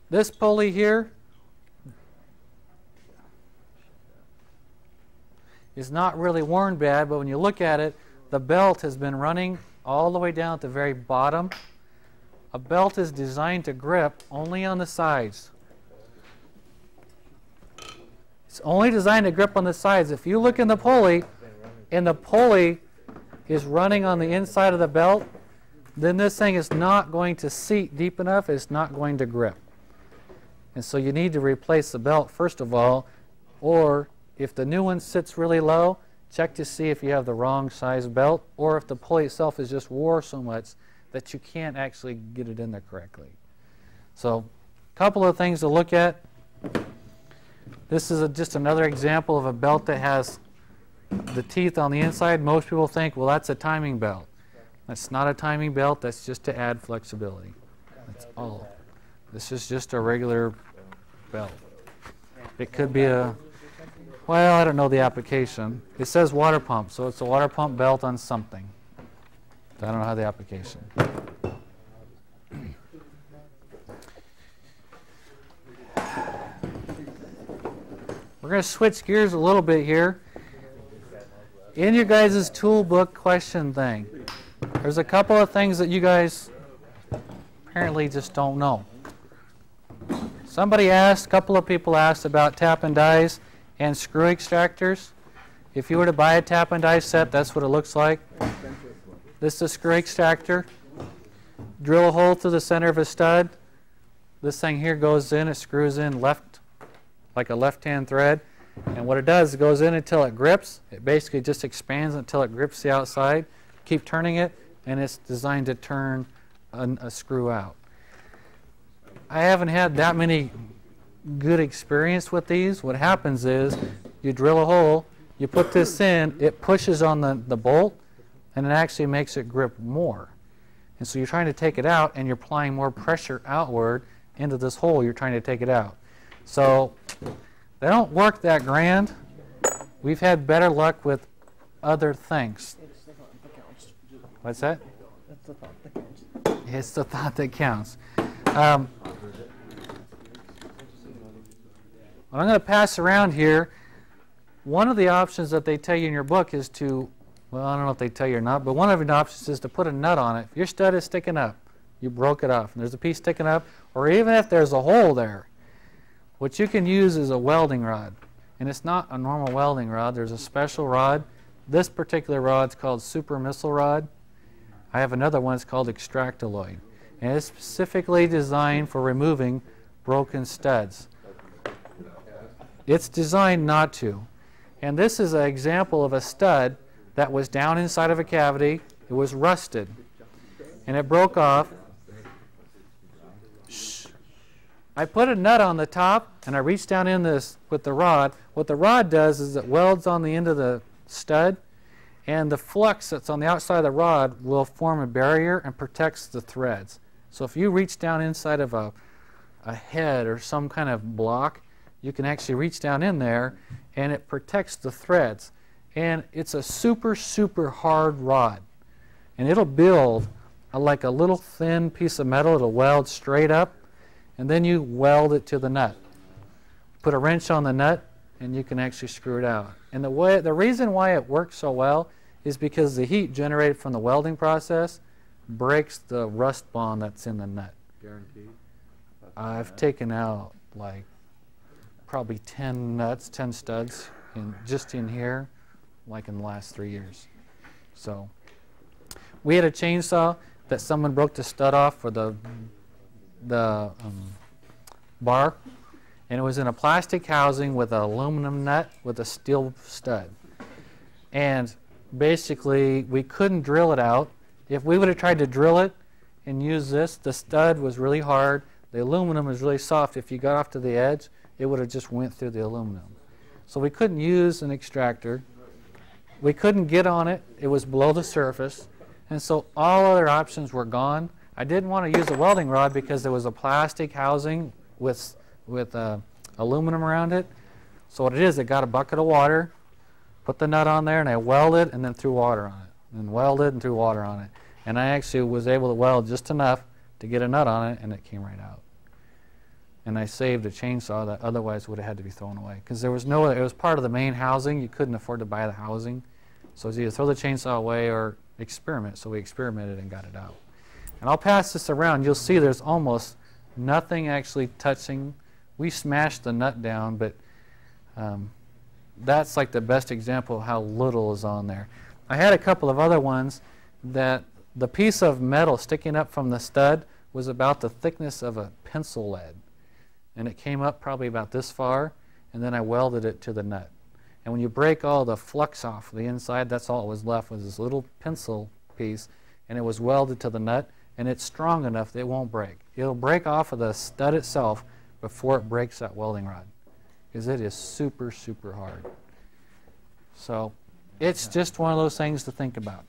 This pulley here is not really worn bad, but when you look at it, the belt has been running all the way down at the very bottom. A belt is designed to grip only on the sides. It's only designed to grip on the sides. If you look in the pulley, and the pulley is running on the inside of the belt, then this thing is not going to seat deep enough. It's not going to grip. And so you need to replace the belt first of all, or if the new one sits really low, check to see if you have the wrong size belt, or if the pulley itself is just wore so much that you can't actually get it in there correctly. So a couple of things to look at. This is just another example of a belt that has the teeth on the inside. Most people think, well, that's a timing belt. That's not a timing belt. That's just to add flexibility. That's all. This is just a regular belt. It could be a, well, I don't know the application. It says water pump, so it's a water pump belt on something. I don't know how the application. We're going to switch gears a little bit here. In your guys' tool book question thing, there's a couple of things that you guys apparently just don't know. Somebody asked, a couple of people asked about tap and dies and screw extractors. If you were to buy a tap and die set, that's what it looks like. This is a screw extractor. Drill a hole through the center of a stud. This thing here goes in, it screws in left, like a left-hand thread. And what it does, it goes in until it grips. It basically just expands until it grips the outside. Keep turning it, and it's designed to turn a screw out. I haven't had that many good experience with these. What happens is you drill a hole, you put this in, it pushes on the bolt, and it actually makes it grip more. And so you're trying to take it out, and you're applying more pressure outward into this hole. You're trying to take it out. So they don't work that grand. We've had better luck with other things. What's that? It's the thought that counts. It's the thought that counts. What I'm going to pass around here, one of the options that they tell you in your book is to, well, I don't know if they tell you or not, but one of the options is to put a nut on it. If your stud is sticking up, you broke it off, and there's a piece sticking up, or even if there's a hole there, what you can use is a welding rod. And it's not a normal welding rod. There's a special rod. This particular rod is called super missile rod. I have another one, it's called extractoloid. And it's specifically designed for removing broken studs. It's designed not to. And this is an example of a stud that was down inside of a cavity. It was rusted. And it broke off. I put a nut on the top, and I reached down in this with the rod. What the rod does is it welds on the end of the stud, and the flux that's on the outside of the rod will form a barrier and protects the threads. So if you reach down inside of a head or some kind of block, you can actually reach down in there, and it protects the threads. And it's a super, super hard rod. And it'll build like a little thin piece of metal. It'll weld straight up, and then you weld it to the nut. Put a wrench on the nut, and you can actually screw it out. And the reason why it works so well is because the heat generated from the welding process breaks the rust bond that's in the nut. Guaranteed? I've taken out like probably 10 nuts, 10 studs just in here, like in the last 3 years. So we had a chainsaw that someone broke the stud off for the bar, and it was in a plastic housing with an aluminum nut with a steel stud. And basically we couldn't drill it out. If we would have tried to drill it and use this, the stud was really hard, the aluminum was really soft. If you got off to the edge, it would have just went through the aluminum. So we couldn't use an extractor. We couldn't get on it. It was below the surface. And so all other options were gone. I didn't want to use a welding rod because there was a plastic housing with aluminum around it. So what it is, I got a bucket of water, put the nut on there, and I welded and then threw water on it. And welded and threw water on it. And I actually was able to weld just enough to get a nut on it, and it came right out. And I saved a chainsaw that otherwise would have had to be thrown away. Because there was no other, it was part of the main housing. You couldn't afford to buy the housing. So it was either throw the chainsaw away or experiment. So we experimented and got it out. And I'll pass this around. You'll see there's almost nothing actually touching. We smashed the nut down, but that's like the best example of how little is on there. I had a couple of other ones that the piece of metal sticking up from the stud was about the thickness of a pencil lead. And it came up probably about this far, and then I welded it to the nut. And when you break all the flux off the inside, that's all it was left was this little pencil piece, and it was welded to the nut, and it's strong enough that it won't break. It'll break off of the stud itself before it breaks that welding rod, because it is super, super hard. So it's just one of those things to think about.